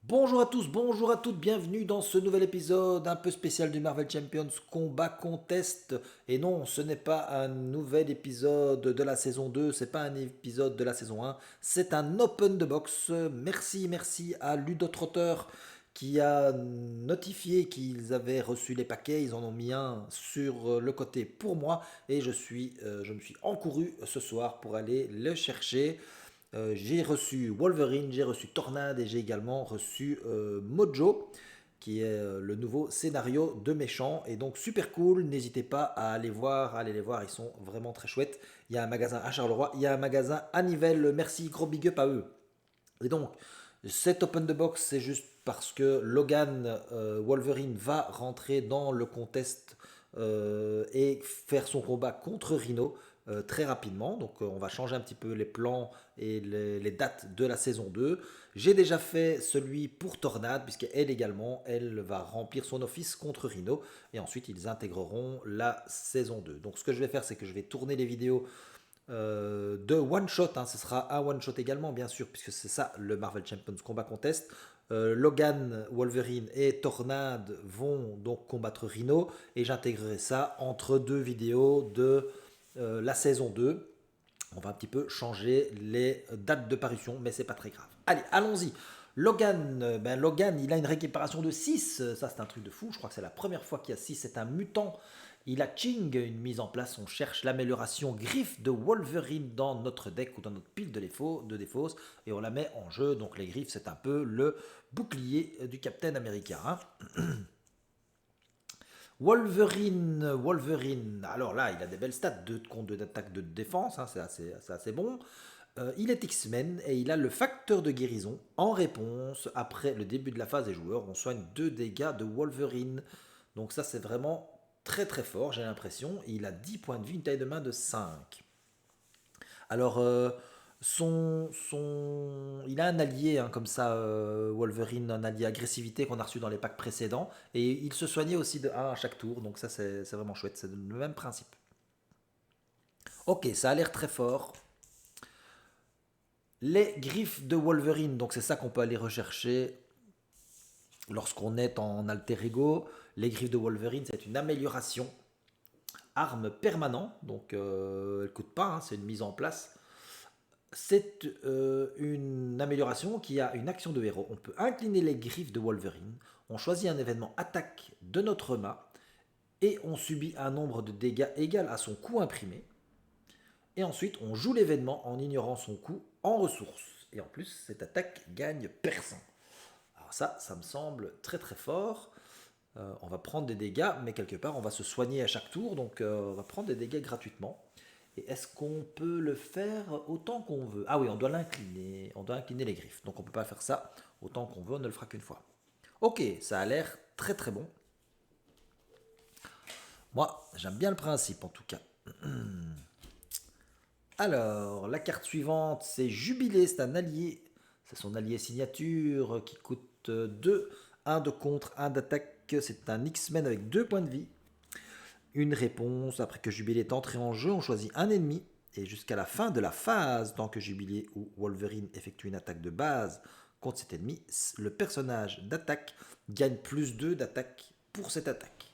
Bonjour à tous, bonjour à toutes, bienvenue dans ce nouvel épisode un peu spécial du Marvel Champions Combat Contest. Et non, ce n'est pas un nouvel épisode de la saison 2, c'est pas un épisode de la saison 1, c'est un Open the Box. Merci à Ludotrotter qui a notifié qu'ils avaient reçu les paquets, ils en ont mis un sur le côté pour moi et je me suis encouru ce soir pour aller le chercher. J'ai reçu Wolverine, j'ai reçu Tornade et j'ai également reçu Mojo, qui est le nouveau scénario de méchants. Et donc super cool, n'hésitez pas à aller les voir, ils sont vraiment très chouettes. Il y a un magasin à Charleroi, il y a un magasin à Nivelles, merci, gros big up à eux. Et donc, cet Open the Box, c'est juste parce que Logan Wolverine va rentrer dans le contest et faire son combat contre Rhino très rapidement. Donc, on va changer un petit peu les plans et les dates de la saison 2. J'ai déjà fait celui pour Tornade, puisqu'elle également, elle va remplir son office contre Rhino. Et ensuite, ils intégreront la saison 2. Donc, ce que je vais faire, c'est que je vais tourner les vidéos de one shot, hein. Ce sera un one shot également, bien sûr, puisque c'est ça le Marvel Champions Combat Contest. Logan, Wolverine et Tornade vont donc combattre Rhino et j'intégrerai ça entre deux vidéos de la saison 2. On va un petit peu changer les dates de parution, mais c'est pas très grave. Allez, allons-y. Logan, Logan, il a une récupération de 6. Ça, c'est un truc de fou. Je crois que c'est la première fois qu'il y a 6. C'est un mutant. Il a Ching, une mise en place. On cherche l'amélioration griffe de Wolverine dans notre deck ou dans notre pile de défausse. Et on la met en jeu. Donc, les griffes, c'est un peu le bouclier du Captain America, hein. Wolverine. Alors là, il a des belles stats de compte d'attaque, de défense, hein, c'est assez bon. Il est X-Men et il a le facteur de guérison. En réponse, après le début de la phase des joueurs, on soigne 2 dégâts de Wolverine. Donc ça, c'est vraiment très fort, j'ai l'impression. Il a 10 points de vie, une taille de main de 5. Alors, il a un allié, hein, comme ça, Wolverine, un allié agressivité qu'on a reçu dans les packs précédents. Et il se soignait aussi de 1 à chaque tour. Donc ça, c'est vraiment chouette. C'est le même principe. Ok, ça a l'air très fort. Les griffes de Wolverine, donc c'est ça qu'on peut aller rechercher lorsqu'on est en alter ego. Les griffes de Wolverine, c'est une amélioration. Arme permanente, donc elle ne coûte pas, hein, c'est une mise en place. C'est une amélioration qui a une action de héros. On peut incliner les griffes de Wolverine. On choisit un événement attaque de notre main et on subit un nombre de dégâts égal à son coût imprimé. Et ensuite, on joue l'événement en ignorant son coût en ressources. Et en plus, cette attaque gagne perçant. Alors ça me semble très fort. On va prendre des dégâts, mais quelque part, on va se soigner à chaque tour. Donc, on va prendre des dégâts gratuitement. Et est-ce qu'on peut le faire autant qu'on veut? Ah oui, on doit l'incliner. On doit incliner les griffes. Donc, on ne peut pas faire ça autant qu'on veut. On ne le fera qu'une fois. Ok, ça a l'air très bon. Moi, j'aime bien le principe en tout cas. Alors, la carte suivante, c'est Jubilé, c'est un allié. C'est son allié signature qui coûte 2. 1 de contre, 1 d'attaque. C'est un X-Men avec 2 points de vie. Une réponse, après que Jubilé est entré en jeu, on choisit un ennemi. Et jusqu'à la fin de la phase, tant que Jubilé ou Wolverine effectue une attaque de base contre cet ennemi, le personnage d'attaque gagne plus 2 d'attaque pour cette attaque.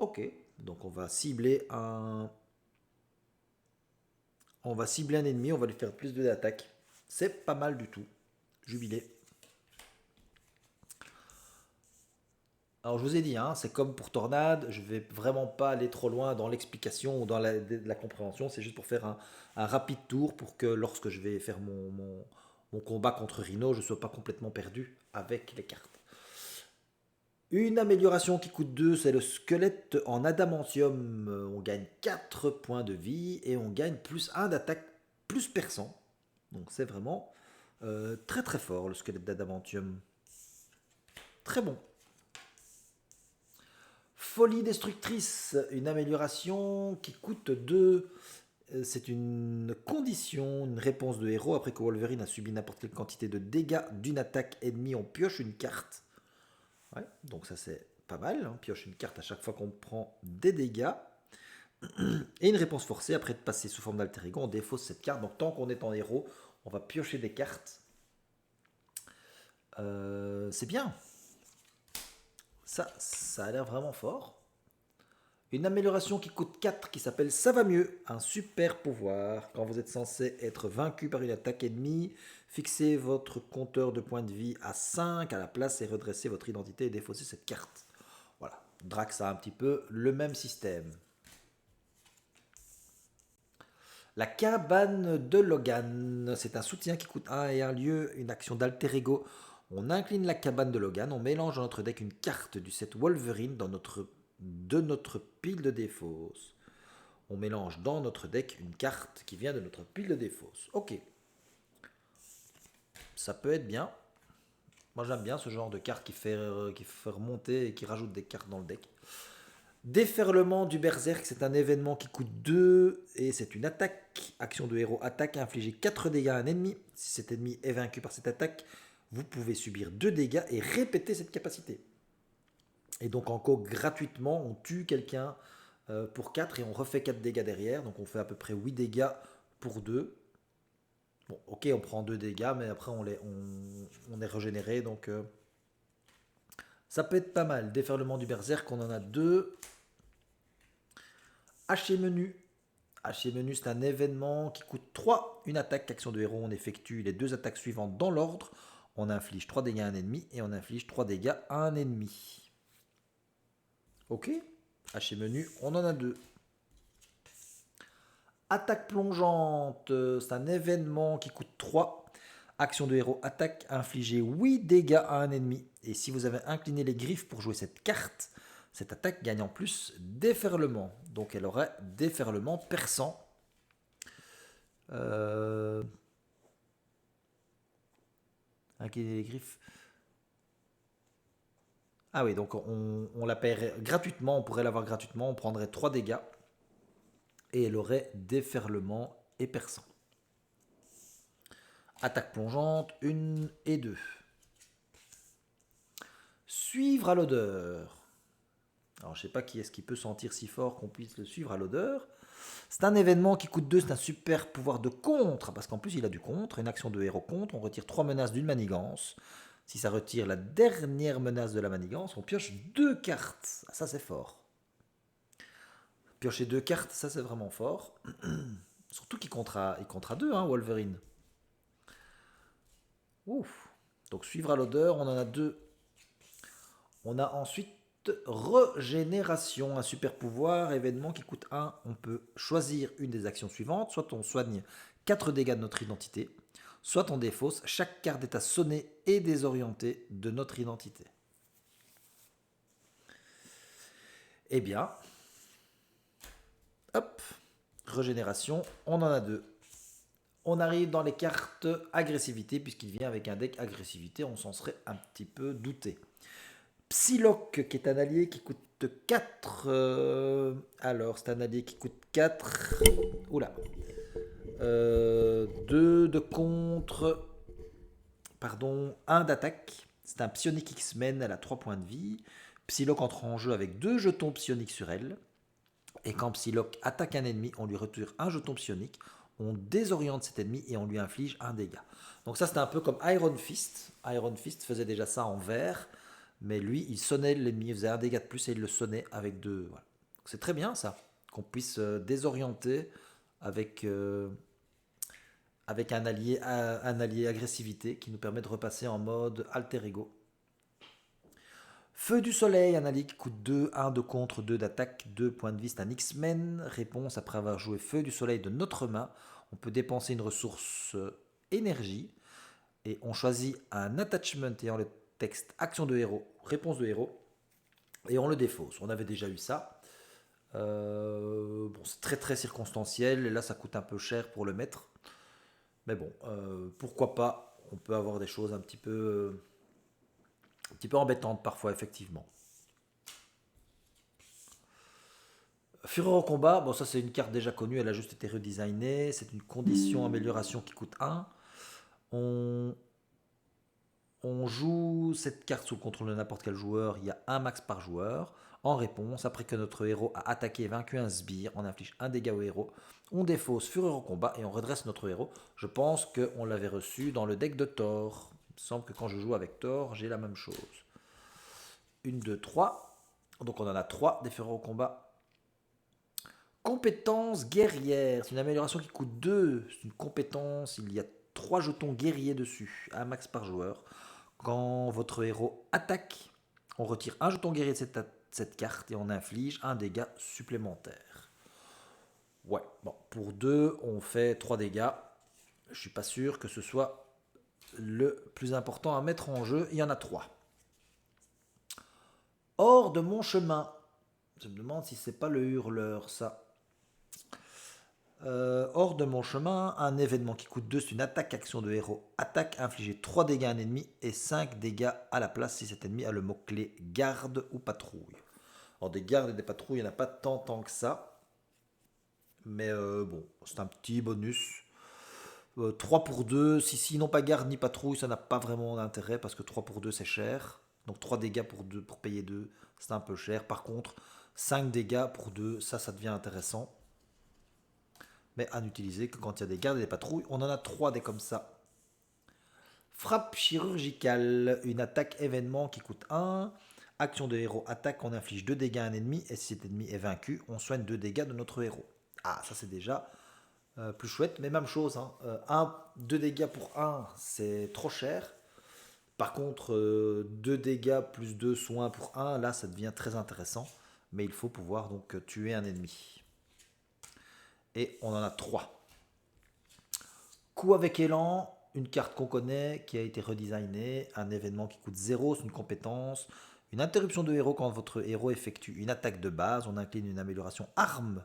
Ok, donc on va cibler un ennemi, on va lui faire plus de d'attaque. C'est pas mal du tout. Jubilé. Alors je vous ai dit, hein, c'est comme pour Tornade, je vais vraiment pas aller trop loin dans l'explication ou dans la compréhension, c'est juste pour faire un rapide tour pour que lorsque je vais faire mon combat contre Rhino, je ne sois pas complètement perdu avec les cartes. Une amélioration qui coûte 2, c'est le squelette en adamantium. On gagne 4 points de vie et on gagne plus 1 d'attaque plus perçant. Donc c'est vraiment très fort le squelette d'adamantium. Très bon. Folie destructrice, une amélioration qui coûte 2. C'est une condition, une réponse de héros. Après que Wolverine a subi n'importe quelle quantité de dégâts d'une attaque ennemie, on pioche une carte. Ouais, donc ça c'est pas mal. On pioche une carte à chaque fois qu'on prend des dégâts. Et une réponse forcée, après de passer sous forme d'alter ego, on défausse cette carte. Donc tant qu'on est en héros, on va piocher des cartes. C'est bien. Ça a l'air vraiment fort. Une amélioration qui coûte 4 qui s'appelle Ça va mieux. Un super pouvoir. Quand vous êtes censé être vaincu par une attaque ennemie, fixez votre compteur de points de vie à 5 à la place et redressez votre identité et défaussez cette carte. Voilà. Drax a un petit peu le même système. La cabane de Logan, c'est un soutien qui coûte 1 et un lieu, une action d'alter ego. On incline la cabane de Logan, on mélange dans notre deck une carte du set Wolverine de notre pile de défausse. On mélange dans notre deck une carte qui vient de notre pile de défausse. Ok. Ça peut être bien. Moi j'aime bien ce genre de carte qui fait remonter et qui rajoute des cartes dans le deck. Déferlement du Berserk, c'est un événement qui coûte 2 et c'est une attaque. Action de héros, attaque, infliger 4 dégâts à un ennemi. Si cet ennemi est vaincu par cette attaque, vous pouvez subir 2 dégâts et répéter cette capacité. Et donc en gratuitement, on tue quelqu'un pour 4 et on refait 4 dégâts derrière. Donc on fait à peu près 8 dégâts pour 2. Bon, ok, on prend 2 dégâts, mais après on est régénéré. Donc ça peut être pas mal. Déferlement du Berserk, on en a 2. Haché menu. Haché menu, c'est un événement qui coûte 3. Une attaque, action de héros, on effectue les 2 attaques suivantes dans l'ordre. On inflige 3 dégâts à un ennemi et on inflige 3 dégâts à un ennemi. Ok. Haché menu, on en a 2. Attaque plongeante, c'est un événement qui coûte 3. Action de héros, attaque, infliger 8 dégâts à un ennemi. Et si vous avez incliné les griffes pour jouer cette carte, cette attaque gagne en plus déferlement. Donc elle aurait déferlement perçant. Incliner les griffes. Ah oui, donc on la paierait gratuitement, on pourrait l'avoir gratuitement, on prendrait 3 dégâts. Et elle aurait déferlement et perçant. Attaque plongeante, 1 et 2. Suivre à l'odeur. Alors je sais pas qui est-ce qui peut sentir si fort qu'on puisse le suivre à l'odeur. C'est un événement qui coûte 2, c'est un super pouvoir de contre, parce qu'en plus il a du contre, une action de héros contre, on retire 3 menaces d'une manigance. Si ça retire la dernière menace de la manigance, on pioche 2 cartes. Ça c'est fort. Piocher 2 cartes, ça c'est vraiment fort. Surtout qu'il compte à 2, hein, Wolverine. Ouf. Donc suivre à l'odeur, on en a 2. On a ensuite régénération, un super pouvoir, événement qui coûte 1. On peut choisir une des actions suivantes. Soit on soigne 4 dégâts de notre identité, soit on défausse chaque carte d'état sonné et désorienté de notre identité. Eh bien, hop, régénération, on en a 2. On arrive dans les cartes agressivité, puisqu'il vient avec un deck agressivité, on s'en serait un petit peu douté. Psylocke, qui est un allié qui coûte 4. Alors, c'est un allié qui coûte 4. Oula. 2 de contre. Pardon, 1 d'attaque. C'est un psionique X-Men, elle a 3 points de vie. Psylocke entre en jeu avec 2 jetons psioniques sur elle. Et quand Psylocke attaque un ennemi, on lui retire un jeton psionique. On désoriente cet ennemi et on lui inflige un dégât. Donc ça, c'était un peu comme Iron Fist. Iron Fist faisait déjà ça en vert. Mais lui, il sonnait l'ennemi, il faisait un dégât de plus et il le sonnait avec 2. Voilà. C'est très bien ça, qu'on puisse désorienter avec un allié agressivité qui nous permet de repasser en mode alter ego. Feu du soleil, un allié qui coûte 2, 1 de contre, 2 d'attaque, 2 points de vie, c'est un X-Men. Réponse, après avoir joué Feu du soleil de notre main, on peut dépenser une ressource énergie et on choisit un attachment ayant le texte action de héros, réponse de héros, et on le défausse. On avait déjà eu ça. Bon, c'est très très circonstanciel, et là ça coûte un peu cher pour le mettre. Mais bon, pourquoi pas, on peut avoir des choses un petit peu embêtantes parfois, effectivement. Fureur au combat, bon ça c'est une carte déjà connue, elle a juste été redesignée, c'est une condition amélioration qui coûte 1. On joue cette carte sous le contrôle de n'importe quel joueur, il y a un max par joueur. En réponse, après que notre héros a attaqué et vaincu un sbire, on inflige un dégât au héros. On défausse Fureur au combat et on redresse notre héros. Je pense qu'on l'avait reçu dans le deck de Thor. Il me semble que quand je joue avec Thor, j'ai la même chose. 1, 2, 3. Donc on en a 3 des ferrets au combat. Compétence guerrière. C'est une amélioration qui coûte 2. C'est une compétence. Il y a 3 jetons guerriers dessus. Un max par joueur. Quand votre héros attaque, on retire un jeton guerrier de cette carte et on inflige un dégât supplémentaire. Ouais, bon, pour 2, on fait 3 dégâts. Je suis pas sûr que ce soit le plus important à mettre en jeu. Il y en a 3. Hors de mon chemin. Je me demande si c'est pas le hurleur, ça. Hors de mon chemin, un événement qui coûte 2, c'est une attaque action de héros. Attaque, infliger 3 dégâts à un ennemi et 5 dégâts à la place si cet ennemi a le mot-clé garde ou patrouille. Alors des gardes et des patrouilles, il n'y en a pas tant que ça. Mais bon, c'est un petit bonus. 3 pour 2, si n'ont pas garde ni patrouille, ça n'a pas vraiment d'intérêt parce que 3 pour 2 c'est cher. Donc 3 dégâts pour payer 2, c'est un peu cher. Par contre, 5 dégâts pour 2, ça devient intéressant. Mais à n'utiliser que quand il y a des gardes et des patrouilles. On en a 3 des comme ça. Frappe chirurgicale, une attaque événement qui coûte 1. Action de héros, attaque, on inflige 2 dégâts à un ennemi. Et si cet ennemi est vaincu, on soigne 2 dégâts de notre héros. Ah, ça c'est déjà plus chouette. Mais même chose, 2 dégâts pour 1, c'est trop cher. Par contre, 2 dégâts plus 2 soins pour 1, là ça devient très intéressant. Mais il faut pouvoir donc tuer un ennemi. Et on en a 3. Coup avec élan, une carte qu'on connaît, qui a été redesignée, un événement qui coûte 0, c'est une compétence. Une interruption de héros quand votre héros effectue une attaque de base, on incline une amélioration arme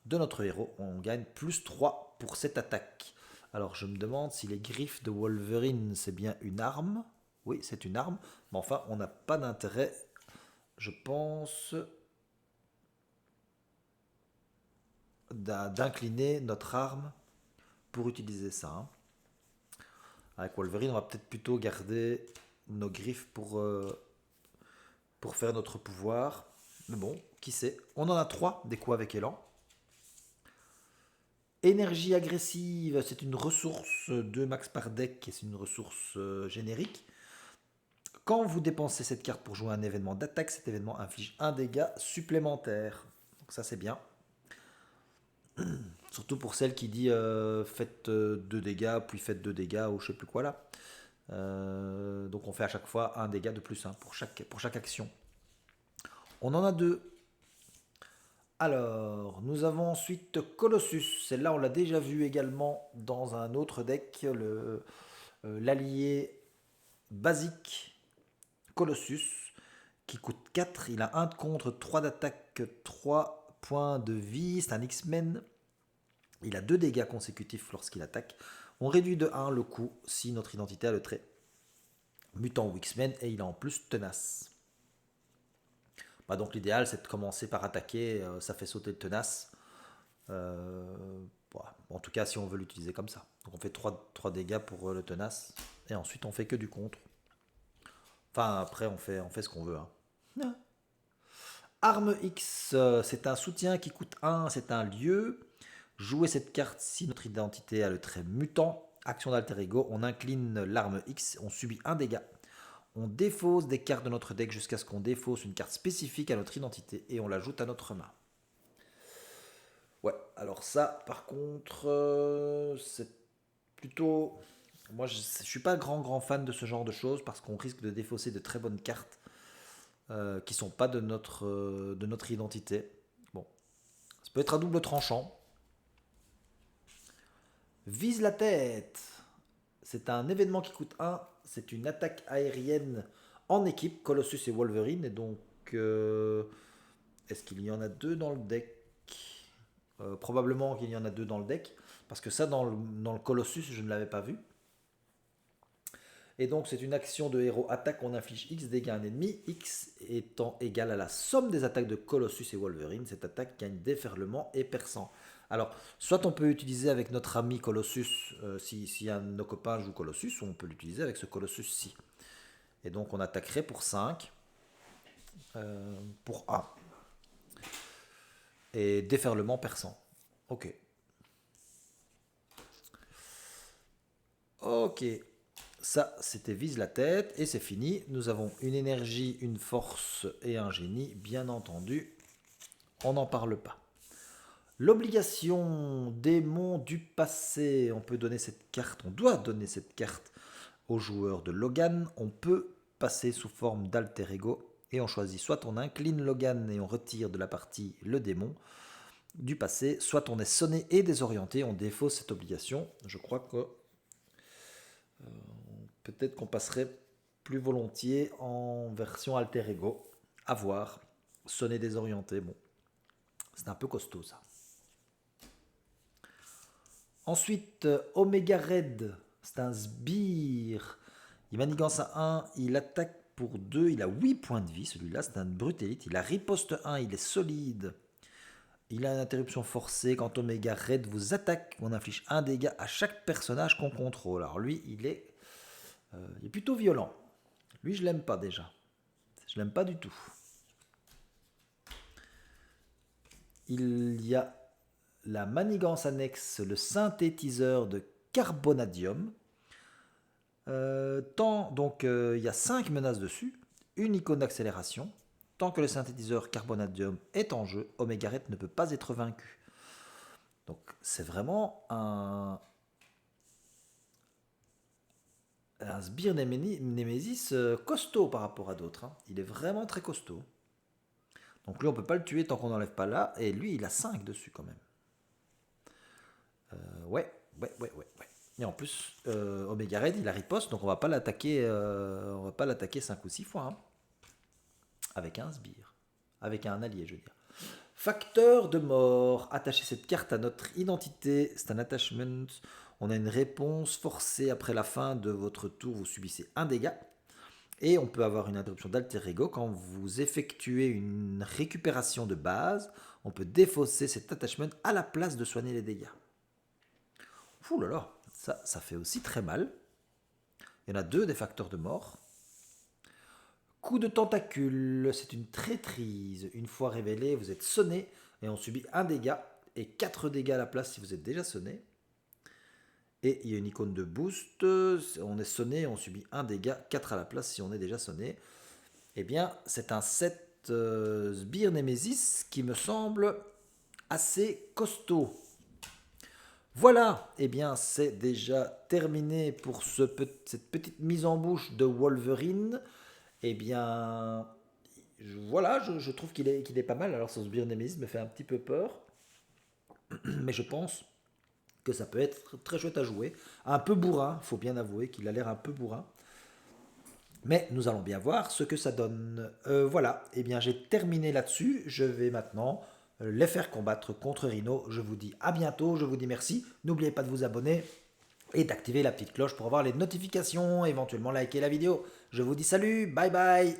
de notre héros, on gagne plus 3 pour cette attaque. Alors je me demande si les griffes de Wolverine c'est bien une arme. Oui, c'est une arme, mais enfin on n'a pas d'intérêt, je pense, d'incliner notre arme pour utiliser ça. Avec Wolverine, on va peut-être plutôt garder nos griffes pour faire notre pouvoir. Mais bon, qui sait. On en a 3 des coups avec élan. Énergie agressive, c'est une ressource de max par deck et c'est une ressource générique. Quand vous dépensez cette carte pour jouer un événement d'attaque, cet événement inflige un dégât supplémentaire. Donc ça c'est bien. Surtout pour celle qui dit faites 2 dégâts, puis faites 2 dégâts ou je sais plus quoi là. Donc on fait à chaque fois un dégât de plus pour chaque action. On en a 2. Alors, nous avons ensuite Colossus. Celle-là, on l'a déjà vu également dans un autre deck, l'allié basique Colossus, qui coûte 4. Il a 1 de contre, 3 d'attaque, 3 points de vie. C'est un X-Men. Il a 2 dégâts consécutifs lorsqu'il attaque. On réduit de 1 le coup si notre identité a le trait mutant ou X-Men et il a en plus tenace. Bah donc l'idéal c'est de commencer par attaquer, ça fait sauter le tenace. En tout cas si on veut l'utiliser comme ça. Donc on fait 3 dégâts pour le tenace et ensuite on fait que du contre. Enfin après on fait ce qu'on veut. Arme X, c'est un soutien qui coûte 1, c'est un lieu. Jouez cette carte si notre identité a le trait mutant. Action d'alter ego, on incline l'arme X, on subit un dégât. On défausse des cartes de notre deck jusqu'à ce qu'on défausse une carte spécifique à notre identité et on l'ajoute à notre main. Ouais, alors ça, par contre, c'est plutôt... Moi, je suis pas grand fan de ce genre de choses parce qu'on risque de défausser de très bonnes cartes qui sont pas de notre identité. Bon, ça peut être à double tranchant. Vise la tête. C'est un événement qui coûte 1. C'est une attaque aérienne en équipe, Colossus et Wolverine. Et donc, est-ce qu'il y en a 2 dans le deck? Probablement qu'il y en a 2 dans le deck. Parce que ça, dans le Colossus, je ne l'avais pas vu. Et donc, c'est une action de héros attaque. On inflige X dégâts à un ennemi. X étant égal à la somme des attaques de Colossus et Wolverine. Cette attaque gagne déferlement et perçant. Alors, soit on peut l'utiliser avec notre ami Colossus, si un de nos copains joue Colossus, ou on peut l'utiliser avec ce Colossus-ci. Et donc on attaquerait pour 5, pour 1. Et déferlement perçant. Ok. Ok. ça c'était vise la tête et c'est fini. Nous avons une énergie, une force et un génie, bien entendu. On n'en parle pas. L'obligation démon du passé. On peut donner cette carte, on doit donner cette carte au joueur de Logan. On peut passer sous forme d'alter ego et on choisit soit on incline Logan et on retire de la partie le démon du passé, soit on est sonné et désorienté, on défausse cette obligation. Je crois que peut-être qu'on passerait plus volontiers en version alter ego. À voir. Sonné désorienté, bon, c'est un peu costaud ça. Ensuite, Omega Red, c'est un sbire. Il manigance à 1, il attaque pour 2, il a 8 points de vie, celui-là, c'est un brute élite. Il a riposte 1, il est solide. Il a une interruption forcée. Quand Omega Red vous attaque, on inflige un dégât à chaque personnage qu'on contrôle. Alors lui, il est plutôt violent. Lui, je l'aime pas déjà. Je l'aime pas du tout. Il y a la manigance annexe, le synthétiseur de carbonadium. Il y a 5 menaces dessus, une icône d'accélération. Tant que le synthétiseur carbonadium est en jeu, Omega Red ne peut pas être vaincu. Donc c'est vraiment un sbire Nemesis costaud par rapport à d'autres. Il est vraiment très costaud. Donc lui on peut pas le tuer tant qu'on n'enlève pas là. Et lui il a 5 dessus quand même. Ouais. Et en plus, Omega Red, il a riposte, donc on va pas l'attaquer 5 ou 6 fois. Avec un sbire. Avec un allié, je veux dire. Facteur de mort. Attachez cette carte à notre identité. C'est un attachment. On a une réponse forcée après la fin de votre tour. Vous subissez un dégât. Et on peut avoir une interruption d'alter ego. Quand vous effectuez une récupération de base, on peut défausser cet attachment à la place de soigner les dégâts. Ouh là là, ça fait aussi très mal. Il y en a 2 des facteurs de mort. Coup de tentacule, c'est une traîtrise. Une fois révélé, vous êtes sonné et on subit un dégât et 4 dégâts à la place si vous êtes déjà sonné. Et il y a une icône de boost. On est sonné et on subit un dégât, 4 à la place si on est déjà sonné. Eh bien, c'est un set Sbire Nemesis qui me semble assez costaud. Voilà, eh bien c'est déjà terminé pour cette petite mise en bouche de Wolverine. Eh bien, je trouve qu'il est pas mal. Alors son Sbire Nemesis me fait un petit peu peur, mais je pense que ça peut être très chouette à jouer. Un peu bourrin, faut bien avouer qu'il a l'air un peu bourrin. Mais nous allons bien voir ce que ça donne. Voilà, eh bien j'ai terminé là-dessus. Je vais maintenant les faire combattre contre Rhino. Je vous dis à bientôt, je vous dis merci. N'oubliez pas de vous abonner et d'activer la petite cloche pour avoir les notifications, éventuellement liker la vidéo. Je vous dis salut, bye bye.